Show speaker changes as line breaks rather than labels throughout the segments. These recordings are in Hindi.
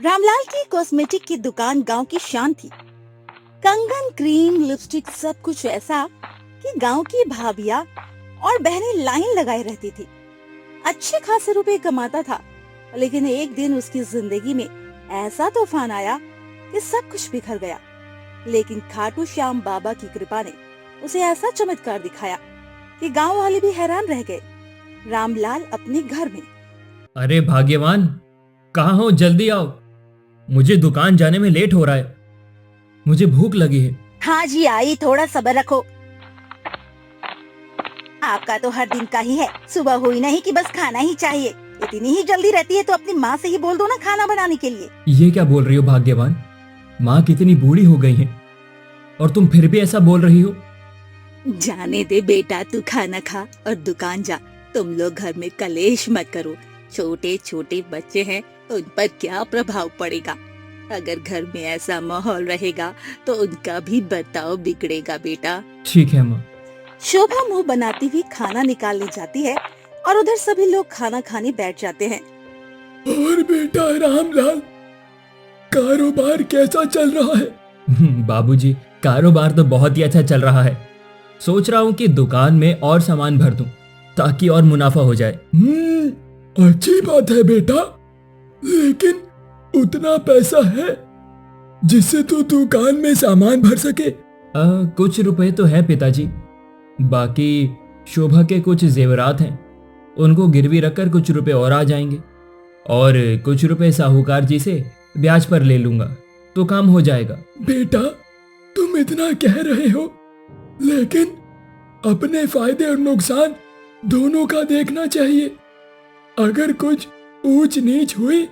रामलाल की कॉस्मेटिक की दुकान गांव की शान थी। कंगन, क्रीम, लिपस्टिक, सब कुछ ऐसा कि गांव की भाभियां और बहनें लाइन लगाए रहती थी। अच्छे खासे रुपए कमाता था, लेकिन एक दिन उसकी जिंदगी में ऐसा तूफान आया कि सब कुछ बिखर गया। लेकिन खाटू श्याम बाबा की कृपा ने उसे ऐसा चमत्कार दिखाया कि गांव वाले भी हैरान रह गए। रामलाल अपने घर में।
अरे भाग्यवान, कहाँ हो? जल्दी आओ, मुझे दुकान जाने में लेट हो रहा है। मुझे भूख लगी है।
हाँ जी आई, थोड़ा सब्र रखो। आपका तो हर दिन का ही है, सुबह हुई नहीं कि बस खाना ही चाहिए। इतनी ही जल्दी रहती है तो अपनी माँ से ही बोल दो ना खाना बनाने के लिए।
ये क्या बोल रही हो भाग्यवान? माँ कितनी बूढ़ी हो गई है और तुम फिर भी ऐसा बोल रही हो।
जाने दे बेटा, तू खाना खा और दुकान जा। तुम लोग घर में कलेश मत करो। छोटे छोटे बच्चे हैं, उन पर क्या प्रभाव पड़ेगा। अगर घर में ऐसा माहौल रहेगा तो उनका भी बर्ताव बिगड़ेगा बेटा।
ठीक है माँ।
शोभा मुंह बनाती हुई खाना निकालने जाती है और उधर सभी लोग खाना खाने बैठ जाते हैं।
और बेटा रामलाल, कारोबार कैसा चल रहा है?
बाबूजी, कारोबार तो बहुत ही अच्छा चल रहा है। सोच रहा हूँ कि दुकान में और सामान भर दूं ताकि और मुनाफा हो जाए।
अच्छी बात है बेटा, लेकिन उतना पैसा है जिससे तू दुकान में सामान भर सके?
कुछ रुपए तो है पिताजी, बाकी शोभा के कुछ जेवरात हैं, उनको गिरवी रखकर कुछ रुपए और आ जाएंगे और कुछ रुपए साहूकार जी से ब्याज पर ले लूंगा तो काम हो जाएगा।
बेटा, तुम इतना कह रहे हो, लेकिन अपने फायदे और नुकसान दोनों का देखना चाहिए। अगर कुछ ऊंच नीच हुई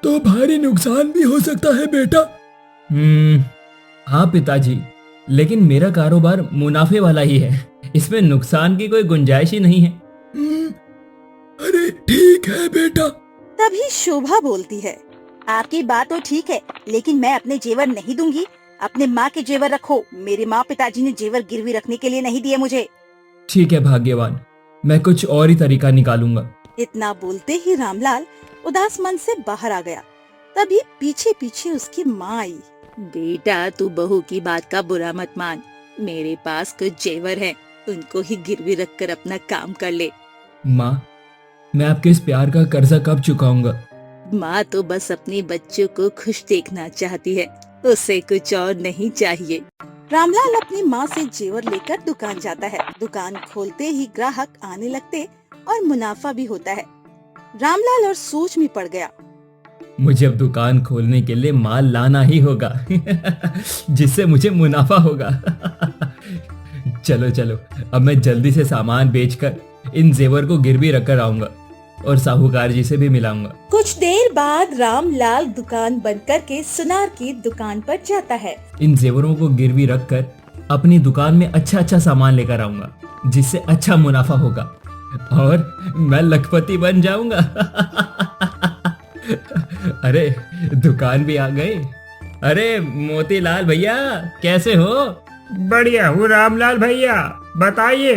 तो भारी नुकसान भी हो सकता है बेटा।
हाँ पिताजी, लेकिन मेरा कारोबार मुनाफे वाला ही है, इसमें नुकसान की कोई गुंजाइश ही नहीं है।
अरे ठीक है बेटा।
तभी शोभा बोलती है, आपकी बात तो ठीक है, लेकिन मैं अपने जेवर नहीं दूंगी। अपने माँ के जेवर रखो। मेरे माँ पिताजी ने जेवर गिरवी रखने के लिए नहीं दिए मुझे।
ठीक है भाग्यवान, मैं कुछ और ही तरीका निकालूंगा।
इतना बोलते ही रामलाल उदास मन से बाहर आ गया। तभी पीछे पीछे उसकी माँ आई। बेटा, तू बहू की बात का बुरा मत मान। मेरे पास कुछ जेवर हैं, उनको ही गिरवी रखकर अपना काम कर ले।
माँ, मैं आपके इस प्यार का कर्जा कब चुकाऊंगा?
माँ तो बस अपने बच्चों को खुश देखना चाहती है, उसे कुछ और नहीं चाहिए। रामलाल अपनी माँ से जेवर लेकर दुकान जाता है। दुकान खोलते ही ग्राहक आने लगते और मुनाफा भी होता है। रामलाल और सोच में पड़ गया।
मुझे अब दुकान खोलने के लिए माल लाना ही होगा जिससे मुझे मुनाफा होगा। चलो चलो, अब मैं जल्दी से सामान बेचकर इन जेवर को गिरवी रखकर आऊंगा और साहूकार जी से भी मिलाऊंगा।
कुछ देर बाद रामलाल दुकान बंद करके सुनार की दुकान पर जाता है।
इन जेवरों को गिरवी रखकर अपनी दुकान में अच्छा अच्छा सामान लेकर आऊंगा जिससे अच्छा मुनाफा होगा और मैं लखपति बन जाऊंगा। अरे दुकान भी आ गई। अरे मोतीलाल भैया, कैसे हो?
बढ़िया हूँ रामलाल भैया, बताइए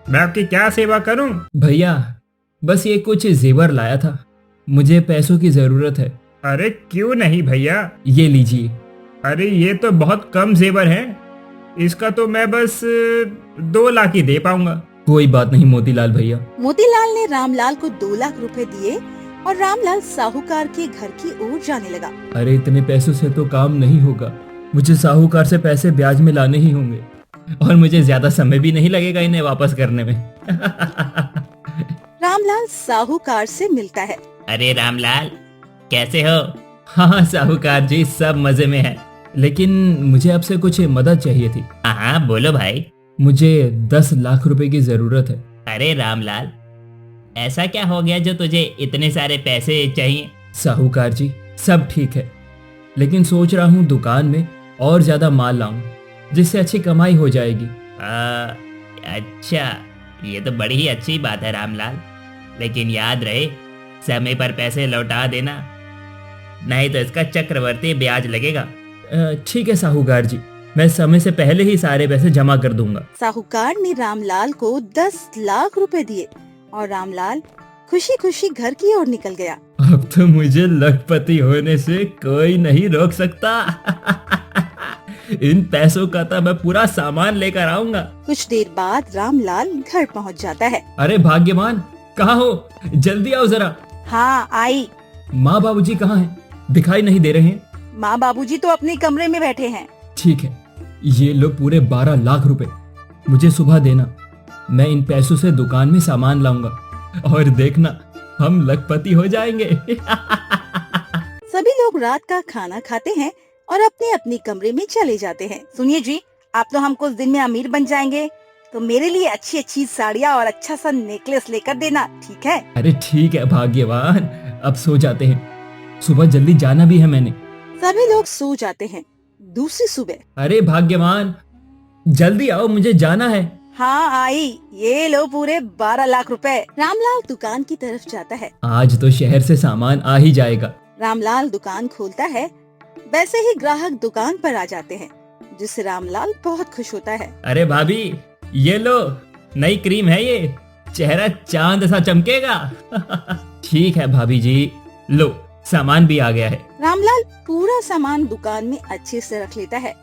मैं आपकी क्या सेवा करूं?
भैया, बस ये कुछ जेवर लाया था, मुझे पैसों की जरूरत है।
अरे क्यों नहीं भैया,
ये लीजिए।
अरे ये तो बहुत कम जेवर है, इसका तो मैं बस 2 लाख ही दे पाऊंगा।
कोई बात नहीं मोतीलाल भैया।
मोतीलाल ने रामलाल को 2 लाख रुपए दिए और रामलाल साहूकार के घर की ओर जाने लगा।
अरे इतने पैसों से तो काम नहीं होगा, मुझे साहूकार से पैसे ब्याज में लाने ही होंगे और मुझे ज्यादा समय भी नहीं लगेगा इन्हें वापस करने में।
रामलाल साहूकार से मिलता है।
अरे रामलाल, कैसे हो?
हाँ साहूकार जी, सब मजे में है, लेकिन मुझे आपसे कुछ मदद चाहिए थी।
हाँ बोलो भाई।
मुझे 10 लाख रुपए की जरूरत है।
अरे रामलाल, ऐसा क्या हो गया जो तुझे इतने सारे पैसे चाहिए?
साहूकार जी, सब ठीक है, लेकिन सोच रहा हूँ दुकान में और ज्यादा माल लाऊं जिससे अच्छी कमाई हो जाएगी।
अच्छा, ये तो बड़ी ही अच्छी बात है रामलाल, लेकिन याद रहे समय पर पैसे लौटा देना, नहीं तो इसका चक्रवर्ती ब्याज लगेगा।
ठीक है साहूकार जी, मैं समय से पहले ही सारे पैसे जमा कर दूंगा।
साहूकार ने रामलाल को 10 लाख रुपए दिए और रामलाल खुशी खुशी घर की ओर निकल गया।
अब तो मुझे लखपति होने से कोई नहीं रोक सकता। इन पैसों का तो मैं पूरा सामान लेकर आऊंगा।
कुछ देर बाद रामलाल घर पहुंच जाता है।
अरे भाग्यवान, कहाँ हो? जल्दी आओ जरा।
हाँ आई।
माँ बाबूजी कहाँ हैं? दिखाई नहीं दे रहे हैं।
माँ बाबूजी तो अपने कमरे में बैठे हैं।
ठीक है, ये लो पूरे 12 लाख रुपए मुझे सुबह देना। मैं इन पैसों से दुकान में सामान लाऊंगा और देखना हम लखपति हो जाएंगे।
सभी लोग रात का खाना खाते हैं और अपने अपने कमरे में चले जाते हैं। सुनिए जी, आप तो हम कुछ दिन में अमीर बन जाएंगे, तो मेरे लिए अच्छी अच्छी साड़ियाँ और अच्छा सा नेकलेस लेकर देना, ठीक है?
अरे ठीक है भाग्यवान, अब सो जाते हैं, सुबह जल्दी जाना भी है मैंने।
सभी लोग सो जाते हैं। दूसरी सुबह।
अरे भाग्यवान, जल्दी आओ, मुझे जाना है।
हाँ आई, ये लो पूरे 12 लाख रुपए। रामलाल दुकान की तरफ जाता है।
आज तो शहर से सामान आ ही जाएगा।
रामलाल दुकान खोलता है, वैसे ही ग्राहक दुकान पर आ जाते हैं, जिससे रामलाल बहुत खुश होता है।
अरे भाभी, ये लो, नई क्रीम है ये, चेहरा चांद सा चमकेगा। ठीक है भाभी जी, लो सामान भी आ गया है।
रामलाल पूरा सामान दुकान में अच्छे से रख लेता है।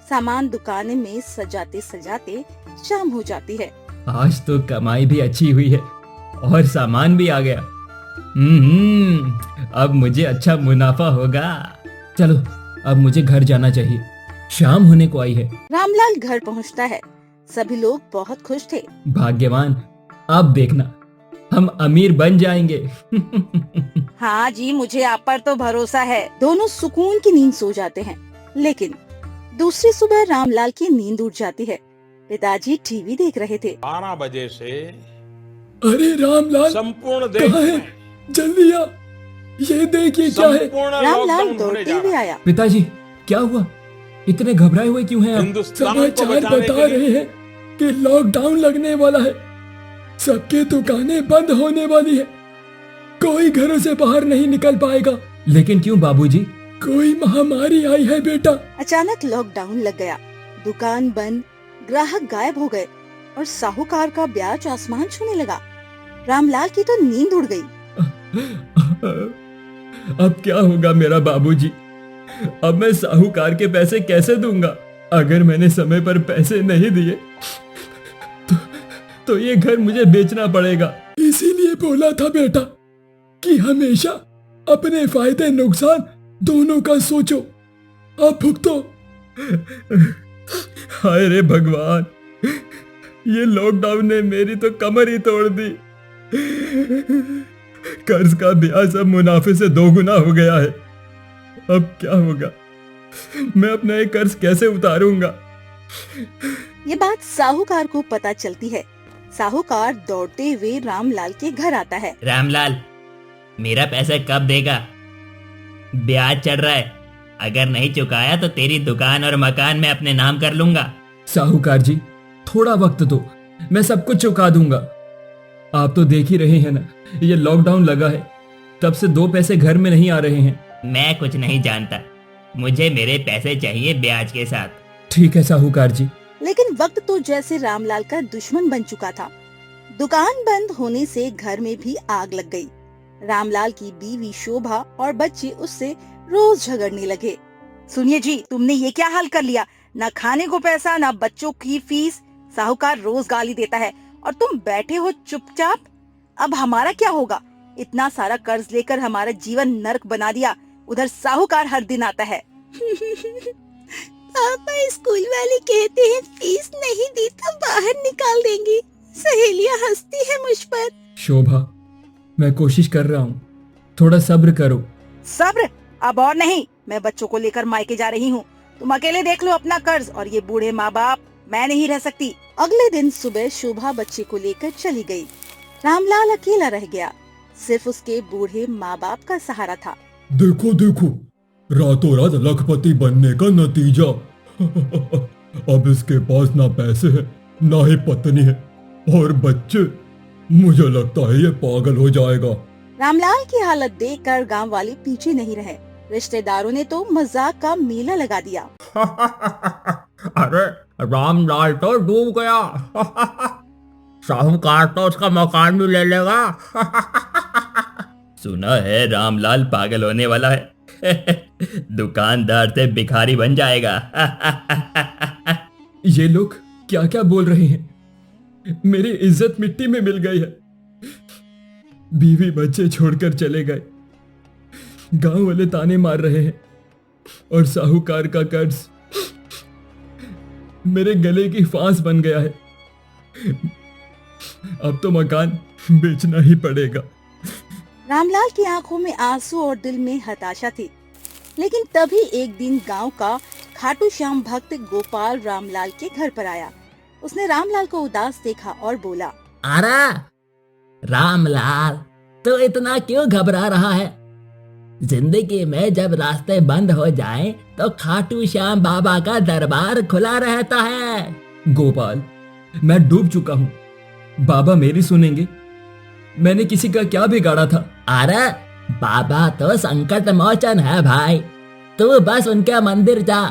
सामान दुकान में सजाते सजाते शाम हो जाती है।
आज तो कमाई भी अच्छी हुई है और सामान भी आ गया। अब मुझे अच्छा मुनाफा होगा। चलो, अब मुझे घर जाना चाहिए, शाम होने को आई है।
रामलाल घर पहुंचता है। सभी लोग बहुत खुश थे।
भाग्यवान, अब देखना हम अमीर बन जाएंगे।
हाँ जी, मुझे आप पर तो भरोसा है। दोनों सुकून की नींद सो जाते हैं, लेकिन दूसरी सुबह रामलाल की नींद उड़ जाती है। पिताजी टीवी देख रहे थे।
12 बजे से
अरे रामलाल,
संपूर्ण
कहाँ है?
देश
जल्दी आ, ये देखिए क्या है।
संपूर्ण
रामलाल
लॉकडाउन होने
दौड़ते
जा
हुए
रहा है।
आया।
पिताजी, क्या हुआ? इतने घबराए हुए क्यों हैं आप?
हिंदुस्तान को
समाचार
बचाने
बता
के लिए
रहे हैं कि लॉकडाउन लगने वाला है, सबकी दुकानें बंद होने वाली है, कोई घरों से बाहर नहीं निकल पाएगा।
लेकिन क्यों बाबूजी?
कोई महामारी आई है बेटा।
अचानक लॉकडाउन लग गया। दुकान बंद, ग्राहक गायब हो गए और साहूकार का ब्याज आसमान छूने लगा। रामलाल की तो नींद उड़ गई।
अब क्या होगा मेरा बाबूजी? अब मैं साहूकार के पैसे कैसे दूंगा? अगर मैंने समय पर पैसे नहीं दिए तो ये घर मुझे बेचना पड़ेगा।
इसीलिए बोला था बेटा कि हमेशा अपने फायदे नुकसान दोनों का सोचो। अब भुगतो।
हाय रे भगवान, ये लॉकडाउन ने मेरी तो कमर ही तोड़ दी। कर्ज का ब्याज अब मुनाफे से 2 गुना हो गया है। अब क्या होगा? मैं अपना ये कर्ज कैसे उतारूंगा?
ये बात साहूकार को पता चलती है। साहूकार दौड़ते हुए रामलाल के घर आता है।
रामलाल, मेरा पैसा कब देगा? ब्याज चढ़ रहा है, अगर नहीं चुकाया तो तेरी दुकान और मकान मैं अपने नाम कर लूंगा।
साहूकार जी, थोड़ा वक्त दो, मैं सब कुछ चुका दूंगा। आप तो देख ही रहे हैं ना, ये लॉकडाउन लगा है, तब से 2 पैसे घर में नहीं आ रहे हैं।
मैं कुछ नहीं जानता, मुझे मेरे पैसे चाहिए ब्याज के साथ।
ठीक है साहूकार जी।
लेकिन वक्त तो जैसे रामलाल का दुश्मन बन चुका था। दुकान बंद होने से घर में भी आग लग गई। रामलाल की बीवी शोभा और बच्चे उससे रोज झगड़ने लगे। सुनिए जी, तुमने ये क्या हाल कर लिया? ना खाने को पैसा, ना बच्चों की फीस। साहूकार रोज गाली देता है और तुम बैठे हो चुपचाप। अब हमारा क्या होगा? इतना सारा कर्ज लेकर हमारा जीवन नर्क बना दिया। उधर साहूकार हर दिन आता है। पापा, स्कूल वाले कहते हैं फीस नहीं दी तो बाहर निकाल देंगी। सहेलियां हंसती है मुझ पर।
शोभा, मैं कोशिश कर रहा हूँ, थोड़ा सब्र करो।
सब्र? अब और नहीं। मैं बच्चों को लेकर मायके जा रही हूँ। तुम अकेले देख लो अपना कर्ज और ये बूढ़े माँ बाप। मैं नहीं रह सकती। अगले दिन सुबह शोभा बच्चे को लेकर चली गई। रामलाल अकेला रह गया। सिर्फ उसके बूढ़े माँ बाप का सहारा था।
देखो देखो, रातों रात लखपति बनने का नतीजा। अब इसके पास ना पैसे हैं, ना ही पत्नी है और बच्चे। मुझे लगता है ये पागल हो जाएगा।
रामलाल की हालत देखकर गांव वाले पीछे नहीं रहे। रिश्तेदारों ने तो मजाक का मेला लगा दिया।
अरे रामलाल तो डूब गया। साहूकार तो उसका मकान भी ले लेगा।
सुना है रामलाल पागल होने वाला है। दुकानदार से भिखारी बन जाएगा।
ये लोग क्या क्या बोल रहे हैं? मेरी इज्जत मिट्टी में मिल गई है। बीवी बच्चे छोड़कर चले गए, गांव वाले ताने मार रहे हैं और साहूकार का कर्ज मेरे गले की फांस बन गया है। अब तो मकान बेचना ही पड़ेगा।
रामलाल की आंखों में आंसू और दिल में हताशा थी। लेकिन तभी एक दिन गांव का खाटू श्याम भक्त गोपाल रामलाल के घर पर आया। उसने रामलाल को उदास देखा और बोला,
अरे रामलाल, तो इतना क्यों घबरा रहा है? जिंदगी में जब रास्ते बंद हो जाएं, तो खाटू श्याम बाबा का दरबार खुला रहता है।
गोपाल, मैं डूब चुका हूँ। बाबा मेरी सुनेंगे? मैंने किसी का क्या बिगाड़ा था?
अरे बाबा तो संकट मोचन है भाई। तू बस उनके मंदिर जा,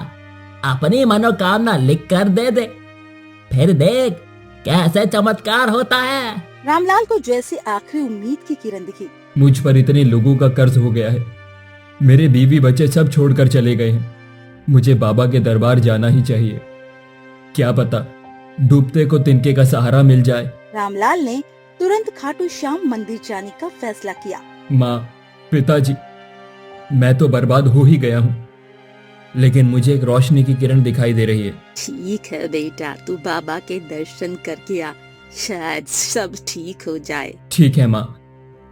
अपनी मनोकामना लिख कर दे दे, फिर देख कैसे चमत्कार होता है।
रामलाल को जैसे आखिरी उम्मीद की किरण दिखी।
मुझ पर इतने लोगों का कर्ज हो गया है। मेरे बीवी बच्चे सब छोड़कर चले गए हैं। मुझे बाबा के दरबार जाना ही चाहिए। क्या पता डूबते को तिनके का सहारा मिल जाए।
रामलाल ने तुरंत खाटू श्याम मंदिर जाने का फैसला किया।
माँ, पिताजी, मैं तो बर्बाद हो ही गया हूँ, लेकिन मुझे एक रोशनी की किरण दिखाई दे रही है।
ठीक है बेटा, तू बाबा के दर्शन करके आ, शायद सब ठीक हो जाए।
ठीक है माँ,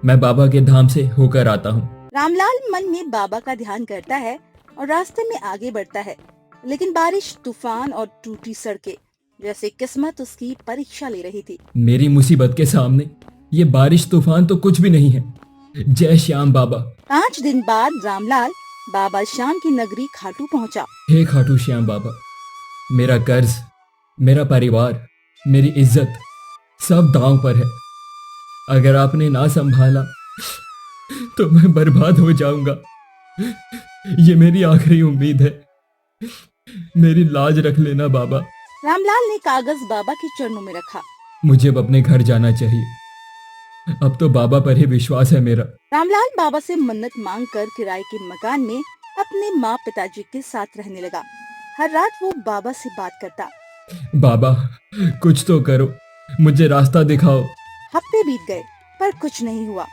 मैं बाबा के धाम से होकर आता हूँ।
रामलाल मन में बाबा का ध्यान करता है और रास्ते में आगे बढ़ता है। लेकिन बारिश, तूफान और टूटी सड़कें जैसे किस्मत उसकी परीक्षा ले रही थी।
मेरी मुसीबत के सामने ये बारिश तूफान तो कुछ भी नहीं है। जय श्याम बाबा।
5 दिन बाद रामलाल बाबा श्याम की नगरी खाटू पहुंचा।
हे खाटू श्याम बाबा, मेरा कर्ज, मेरा परिवार, मेरी इज्जत सब दांव पर है। अगर आपने ना संभाला तो मैं बर्बाद हो जाऊंगा। ये मेरी आखिरी उम्मीद है। मेरी लाज रख लेना बाबा।
रामलाल ने कागज बाबा के चरणों में रखा।
मुझे अब अपने घर जाना चाहिए। अब तो बाबा पर ही विश्वास है मेरा।
रामलाल बाबा से मन्नत मांगकर किराए के मकान में अपने माँ पिताजी के साथ रहने लगा। हर रात वो बाबा से बात करता।
बाबा, कुछ तो करो, मुझे रास्ता दिखाओ।
हफ्ते बीत गए पर कुछ नहीं हुआ।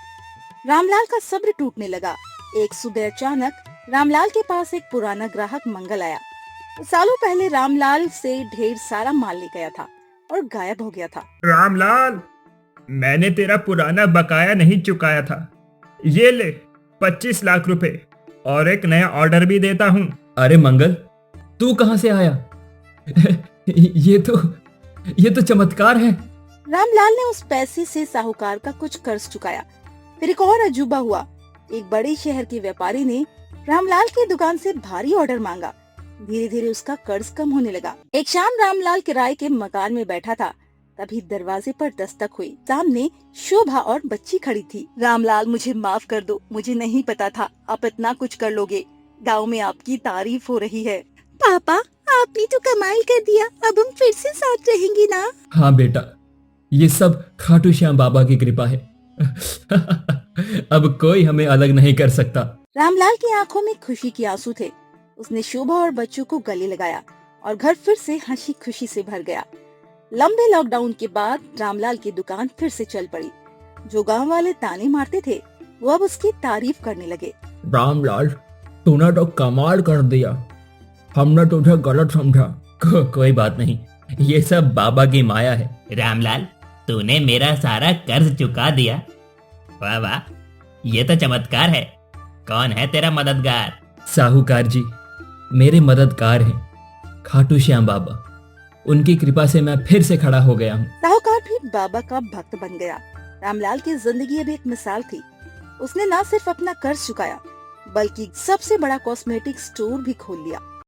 रामलाल का सब्र टूटने लगा। एक सुबह अचानक रामलाल के पास एक पुराना ग्राहक मंगल आया। सालों पहले रामलाल से ढेर सारा माल ले गया था और गायब हो गया था।
रामलाल, मैंने तेरा पुराना बकाया नहीं चुकाया था। ये ले 25 लाख रुपए और एक नया ऑर्डर भी देता हूँ।
अरे मंगल, तू कहाँ से आया? ये तो चमत्कार है।
रामलाल ने उस पैसे से साहूकार का कुछ कर्ज चुकाया। फिर एक और अजूबा हुआ। एक बड़े शहर के व्यापारी ने रामलाल की दुकान से भारी ऑर्डर मांगा। धीरे धीरे उसका कर्ज कम होने लगा। एक शाम रामलाल किराए के मकान में बैठा था, तभी दरवाजे पर दस्तक हुई। सामने शोभा और बच्ची खड़ी थी। रामलाल, मुझे माफ कर दो, मुझे नहीं पता था आप इतना कुछ कर लोगे। गांव में आपकी तारीफ हो रही है। पापा, आपने तो कमाल कर दिया। अब हम फिर से साथ रहेंगे ना?
हाँ बेटा, ये सब खाटू श्याम बाबा की कृपा है। अब कोई हमें अलग नहीं कर सकता।
रामलाल की आंखों में खुशी के आंसू थे। उसने शोभा और बच्चों को गले लगाया और घर फिर से हंसी खुशी से भर गया। लंबे लॉकडाउन के बाद रामलाल की दुकान फिर से चल पड़ी। जो गांव वाले ताने मारते थे वो अब उसकी तारीफ करने लगे।
रामलाल, तूने तो कमाल कर दिया। हमने तुझे गलत समझा।
कोई बात नहीं, ये सब बाबा की माया है।
रामलाल, तूने मेरा सारा कर्ज चुका दिया। वाह वाह, ये तो चमत्कार है। कौन है तेरा मददगार?
साहूकार जी मेरे मददगार हैं, खाटू श्याम बाबा। उनकी कृपा से मैं फिर से खड़ा हो गया हूँ।
साहूकार भी बाबा का भक्त बन गया। रामलाल की जिंदगी अब एक मिसाल थी। उसने न सिर्फ अपना कर्ज चुकाया, बल्कि सबसे बड़ा कॉस्मेटिक स्टोर भी खोल लिया।